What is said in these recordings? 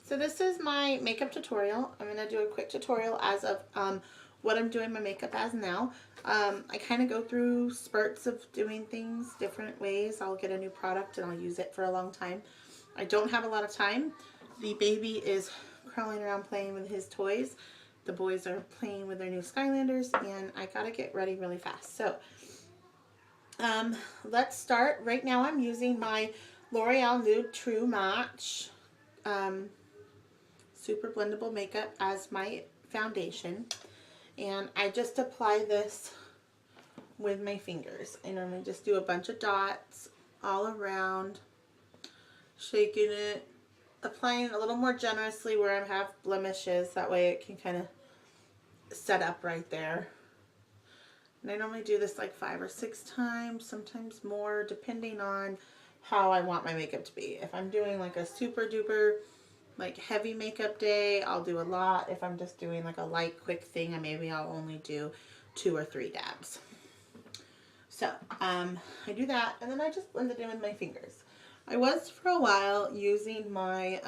So this is my makeup tutorial. I'm going to do a quick tutorial as of what I'm doing my makeup as now. I kind of go through spurts of doing things different ways. I'll get a new product and I'll use it for a long time. I don't have a lot of time. The baby is crawling around playing with his toys. The boys are playing with their new Skylanders, and I gotta get ready really fast. So let's start. Right now I'm using my L'Oreal Nude True Match Super Blendable Makeup as my foundation. And I just apply this with my fingers. I normally just do a bunch of dots all around, shaking it, applying it a little more generously where I have blemishes. That way it can kind of set up right there. And I normally do this like 5 or 6 times, sometimes more, depending on how I want my makeup to be. If I'm doing like a super duper like heavy makeup day, I'll do a lot. If I'm just doing like a light quick thing, maybe I'll only do 2 or 3 dabs. So I do that, and then I just blend it in with my fingers. I was for a while using my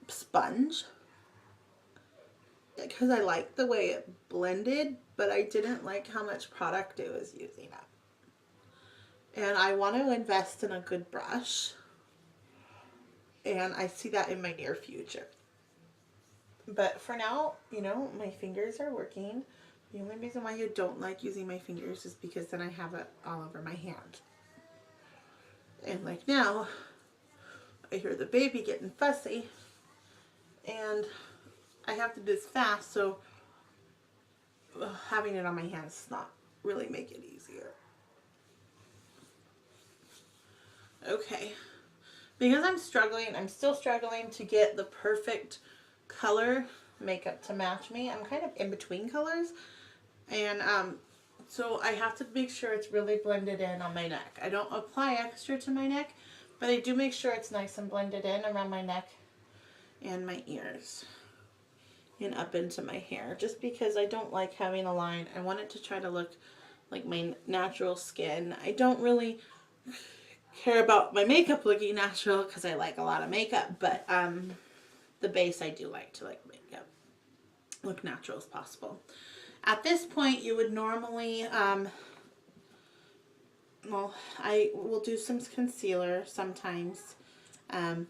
sponge because I liked the way it blended, but I didn't like how much product it was using up. And I want to invest in a good brush, and I see that in my near future. But for now, you know, my fingers are working. The only reason why you don't like using my fingers is because then I have it all over my hand. And like now, I hear the baby getting fussy, and I have to do this fast, so having it on my hands does not really make it easier. Okay, because I'm still struggling to get the perfect color makeup to match me. I'm kind of in between colors, and so I have to make sure it's really blended in on my neck. I don't apply extra to my neck, but I do make sure it's nice and blended in around my neck and my ears and up into my hair, just because I don't like having a line. I want it to try to look like my natural skin. I don't really care about my makeup looking natural because I like a lot of makeup, but the base I do like to make it look natural as possible. At this point, you would normally, well, I will do some concealer sometimes. I'm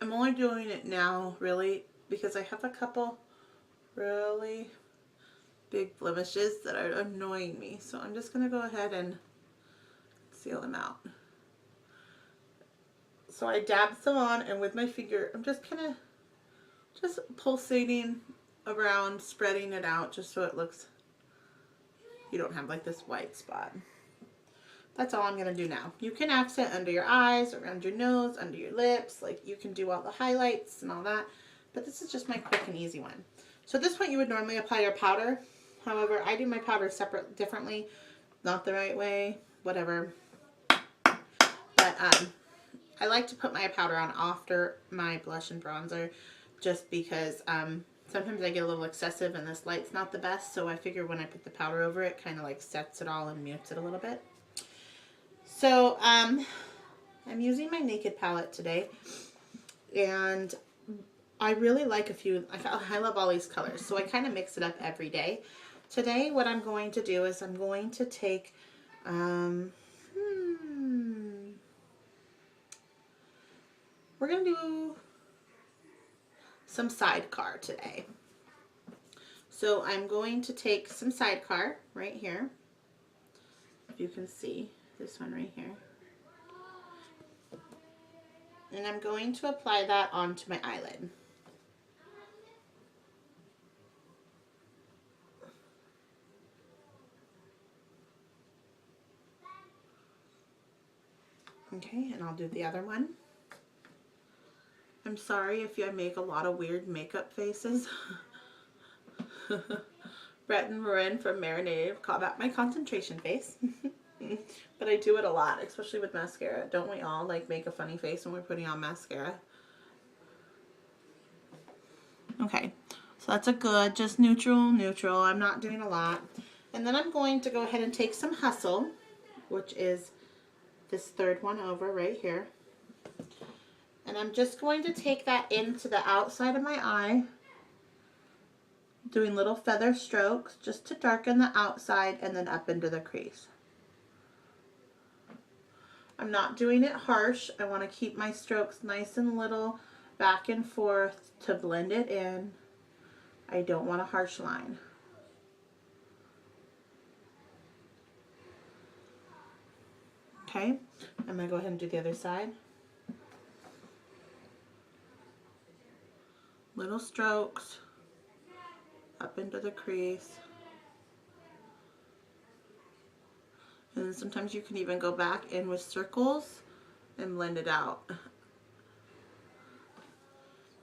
only doing it now, really, because I have a couple really big blemishes that are annoying me. So I'm just going to go ahead and conceal them out. So I dab some on, and with my finger, I'm just kind of just pulsating around, spreading it out just so it looks, you don't have like this white spot. That's all I'm going to do now. You can accent under your eyes, around your nose, under your lips. Like, you can do all the highlights and all that. But this is just my quick and easy one. So at this point, you would normally apply your powder. However, I do my powder differently. Not the right way. Whatever. But I like to put my powder on after my blush and bronzer, just because sometimes I get a little excessive and this light's not the best. So I figure when I put the powder over it, kind of like sets it all and mutes it a little bit. So I'm using my Naked palette today, and I really like a few. I love all these colors, so I kind of mix it up every day. Today what I'm going to do is I'm going to take we're going to do some Sidecar today. So I'm going to take some Sidecar right here, if you can see. This one right here. And I'm going to apply that onto my eyelid. Okay, and I'll do the other one. I'm sorry if I make a lot of weird makeup faces. Brett and Marin from Marinated call that my concentration face. But I do it a lot, especially with mascara. Don't we all like make a funny face when we're putting on mascara? Okay, so that's a good, just neutral. I'm not doing a lot. And then I'm going to go ahead and take some Hustle, which is this third one over right here. And I'm just going to take that into the outside of my eye, doing little feather strokes just to darken the outside and then up into the crease. I'm not doing it harsh. I want to keep my strokes nice and little, back and forth to blend it in. I don't want a harsh line. Okay, I'm going to go ahead and do the other side. Little strokes up into the crease. And then sometimes you can even go back in with circles and blend it out.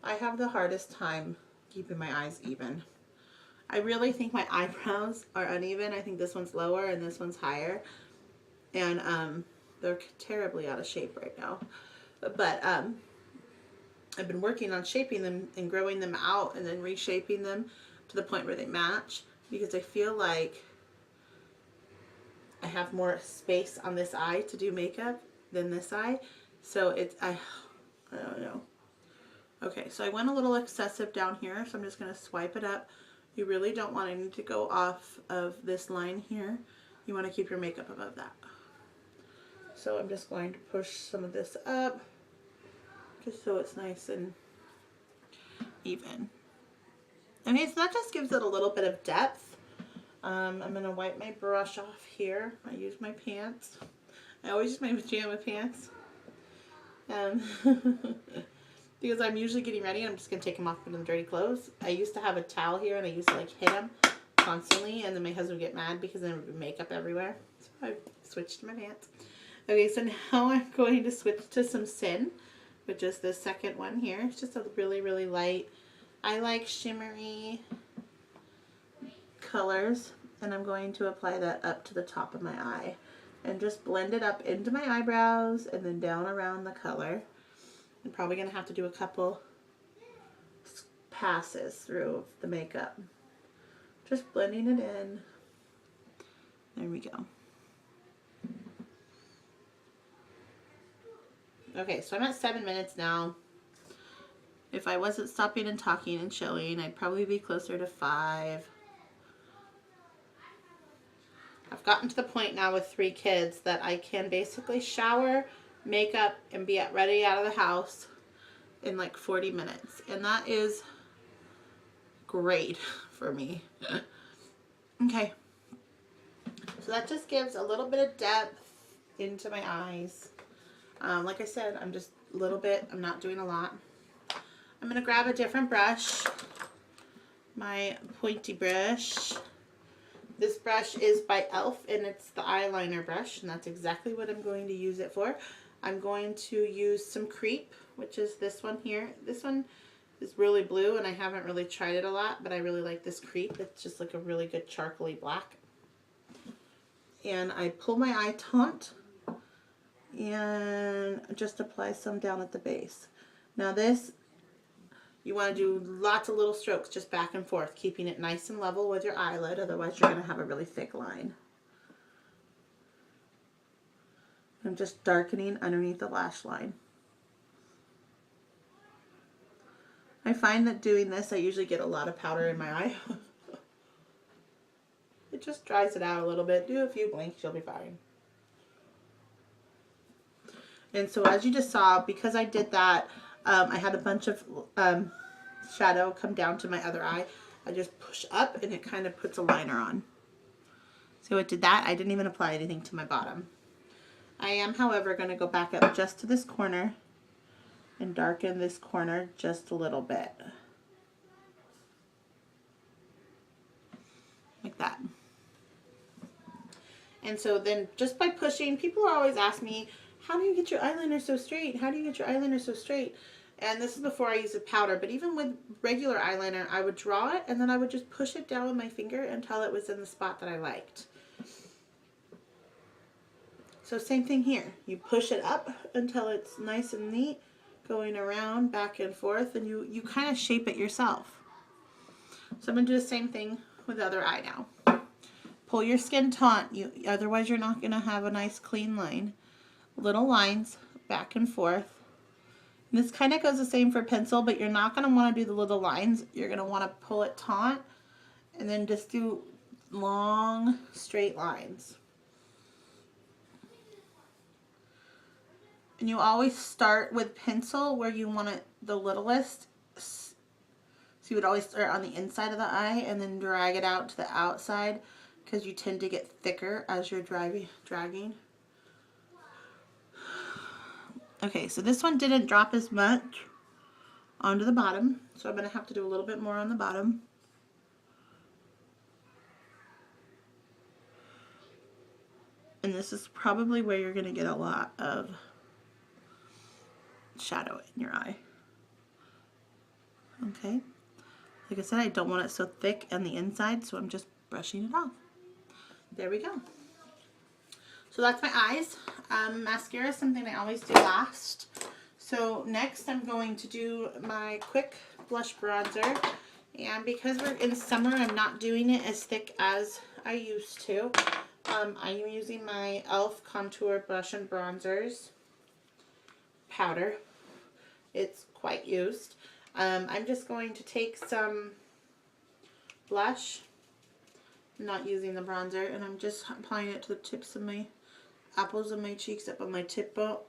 I have the hardest time keeping my eyes even. I really think my eyebrows are uneven. I think this one's lower and this one's higher. And they're terribly out of shape right now. But I've been working on shaping them and growing them out and then reshaping them to the point where they match, because I feel like I have more space on this eye to do makeup than this eye. So it's, I don't know. Okay, so I went a little excessive down here, so I'm just going to swipe it up. You really don't want any to go off of this line here. You want to keep your makeup above that. So I'm just going to push some of this up, just so it's nice and even. Okay, so that just gives it a little bit of depth. I'm going to wipe my brush off here. I use my pants. I always use my pajama pants. Because I'm usually getting ready and I'm just going to take them off with them dirty clothes. I used to have a towel here and I used to like hit them constantly, and then my husband would get mad because there would be makeup everywhere. So I switched to my pants. Okay, so now I'm going to switch to some Sin, which is the second one here. It's just a really, really light. I like shimmery colors, and I'm going to apply that up to the top of my eye and just blend it up into my eyebrows and then down around the color. I'm probably going to have to do a couple passes through the makeup. Just blending it in. There we go. Okay, so I'm at 7 minutes now. If I wasn't stopping and talking and showing, I'd probably be closer to 5. I've gotten to the point now with 3 kids that I can basically shower, makeup, and be ready out of the house in like 40 minutes. And that is great for me. Okay. So that just gives a little bit of depth into my eyes. Like I said, I'm just a little bit, I'm not doing a lot. I'm going to grab a different brush, my pointy brush. This brush is by e.l.f. and it's the eyeliner brush, and that's exactly what I'm going to use it for. I'm going to use some Creep, which is this one here. This one is really blue and I haven't really tried it a lot, but I really like this Creep. It's just like a really good charcoaly black. And I pull my eye taunt and just apply some down at the base. Now this, you want to do lots of little strokes just back and forth, keeping it nice and level with your eyelid, otherwise you're going to have a really thick line. I'm just darkening underneath the lash line. I find that doing this, I usually get a lot of powder in my eye. It just dries it out a little bit. Do a few blinks, you'll be fine. And so as you just saw, because I did that, I had a bunch of shadow come down to my other eye. I just push up and it kind of puts a liner on. So it did that. I didn't even apply anything to my bottom. I am, however, going to go back up just to this corner and darken this corner just a little bit. Like that. And so then just by pushing, people always ask me, how do you get your eyeliner so straight? How do you get your eyeliner so straight? And this is before I use the powder, but even with regular eyeliner, I would draw it and then I would just push it down with my finger until it was in the spot that I liked. So same thing here. You push it up until it's nice and neat, going around back and forth, and you kind of shape it yourself. So I'm going to do the same thing with the other eye now. Pull your skin taut, otherwise you're not going to have a nice clean line. Little lines back and forth, This kind of goes the same for pencil, but you're not going to want to do the little lines. You're going to want to pull it taut and then just do long straight lines. And you always start with pencil where you want it the littlest. So you would always start on the inside of the eye and then drag it out to the outside because you tend to get thicker as you're dragging. Okay, so this one didn't drop as much onto the bottom, so I'm going to have to do a little bit more on the bottom. And this is probably where you're going to get a lot of shadow in your eye. Okay, like I said, I don't want it so thick on the inside, so I'm just brushing it off. There we go. So that's my eyes. Mascara is something I always do last. So next I'm going to do my quick blush bronzer. And because we're in summer, I'm not doing it as thick as I used to. I'm using my e.l.f. Contour Brush and Bronzers powder. It's quite used. I'm just going to take some blush, not using the bronzer, and I'm just applying it to the tips of my apples of my cheeks, up on my cheekbones.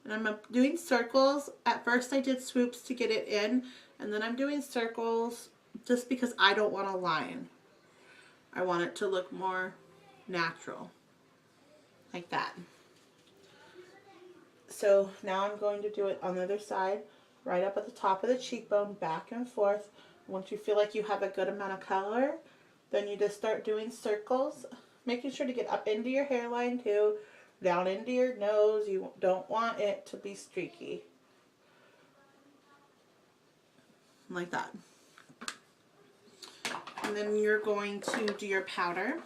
And I'm doing circles. At first I did swoops to get it in, and then I'm doing circles just because I don't want a line. I want it to look more natural, like that. So now I'm going to do it on the other side, right up at the top of the cheekbone, back and forth. Once you feel like you have a good amount of color, then you just start doing circles, making sure to get up into your hairline too, down into your nose. You don't want it to be streaky. Like that. And then you're going to do your powder.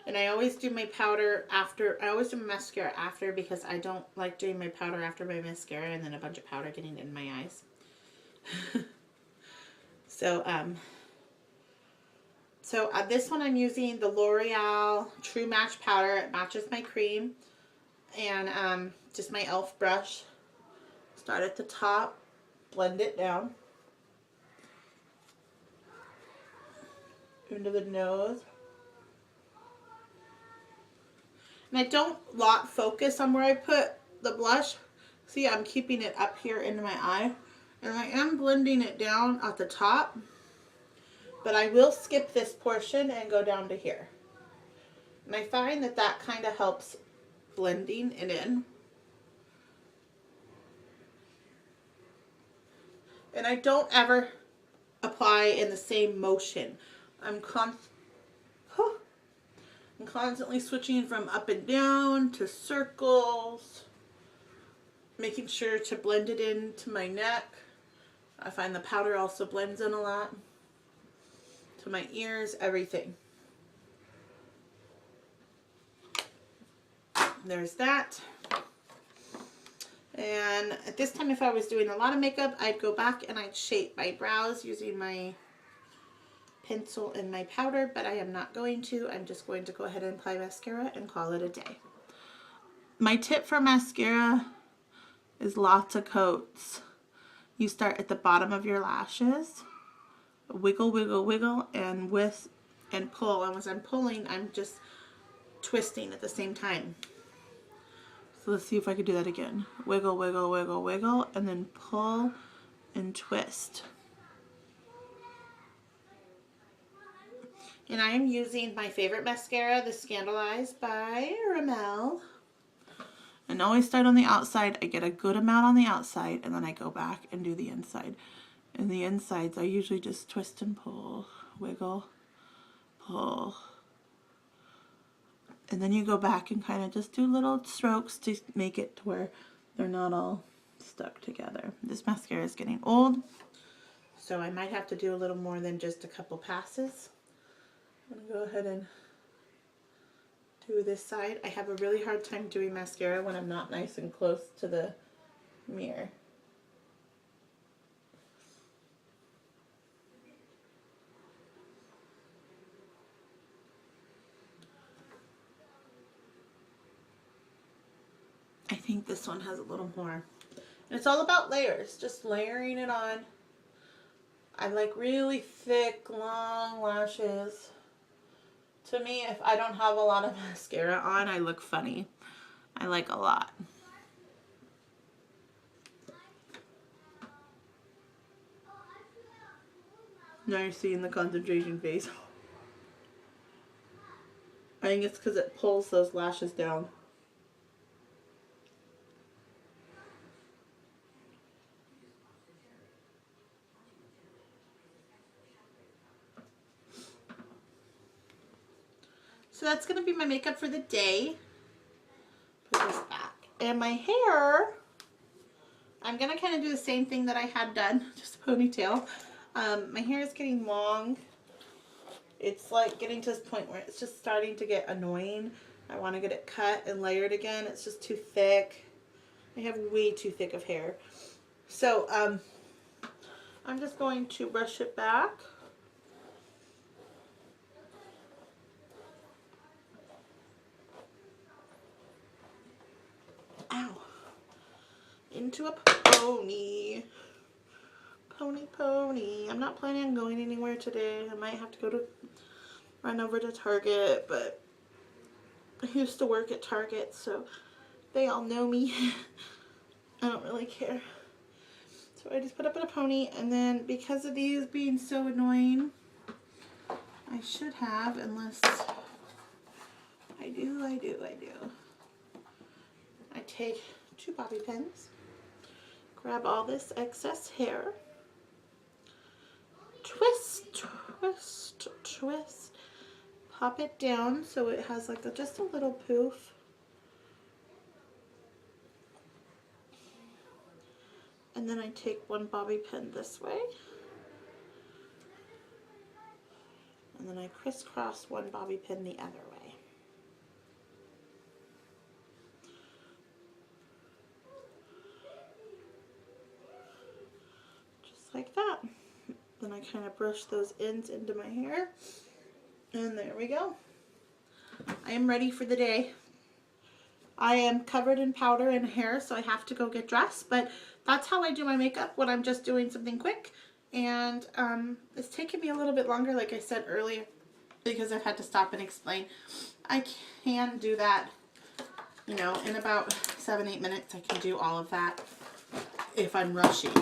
And I always do my powder after, I always do my mascara after because I don't like doing my powder after my mascara and then a bunch of powder getting in my eyes. So this one I'm using the L'Oreal True Match powder. It matches my cream. And just my e.l.f. brush. Start at the top, blend it down into the nose. And I don't lot focus on where I put the blush. See, I'm keeping it up here into my eye. And I am blending it down at the top. But I will skip this portion and go down to here. And I find that that kind of helps blending it in. And I don't ever apply in the same motion. I'm constantly switching from up and down to circles, making sure to blend it into my neck. I find the powder also blends in a lot. To my ears, everything. There's that. And at this time, if I was doing a lot of makeup, I'd go back and I'd shape my brows using my pencil and my powder, but I am not going to. I'm just going to go ahead and apply mascara and call it a day. My tip for mascara is lots of coats. You start at the bottom of your lashes, wiggle, wiggle, wiggle, and pull. And as I'm pulling, I'm just twisting at the same time. So let's see if I could do that again. Wiggle, wiggle, wiggle, wiggle, and then pull and twist. And I am using my favorite mascara, the Scandalized by Rimmel. And always start on the outside. I get a good amount on the outside, and then I go back and do the inside. And the insides, I usually just twist and pull, wiggle, pull. And then you go back and kind of just do little strokes to make it to where they're not all stuck together. This mascara is getting old, so I might have to do a little more than just a couple passes. I'm going to go ahead and do this side. I have a really hard time doing mascara when I'm not nice and close to the mirror. think this one has a little more. And it's all about layers, just layering it on. I like really thick, long lashes. To me, if I don't have a lot of mascara on, I look funny. I like a lot. Now you're seeing the concentration phase. I think it's because it pulls those lashes down. So that's going to be my makeup for the day. Put this back. And my hair, I'm going to kind of do the same thing that I had done, just a ponytail. My hair is getting long. It's like getting to this point where it's just starting to get annoying. I want to get it cut and layered again. It's just too thick. I have way too thick of hair. So I'm just going to brush it back. Ow. Into a pony. Pony. I'm not planning on going anywhere today. I might have to run over to Target, but I used to work at Target, so they all know me. I don't really care. So I just put up in a pony, and then because of these being so annoying, I should have, unless I do. I take 2 bobby pins, grab all this excess hair, twist, pop it down so it has like just a little poof. And then I take 1 bobby pin this way. And then I crisscross 1 bobby pin the other way. Just like that. Then I kind of brush those ends into my hair. And there we go. I am ready for the day. I am covered in powder and hair, so I have to go get dressed. But that's how I do my makeup when I'm just doing something quick. And it's taken me a little bit longer, like I said earlier, because I've had to stop and explain. I can do that, you know, in about 7-8 minutes. I can do all of that if I'm rushing.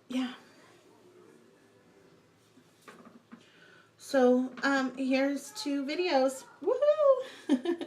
Yeah. So here's 2 videos. Woohoo!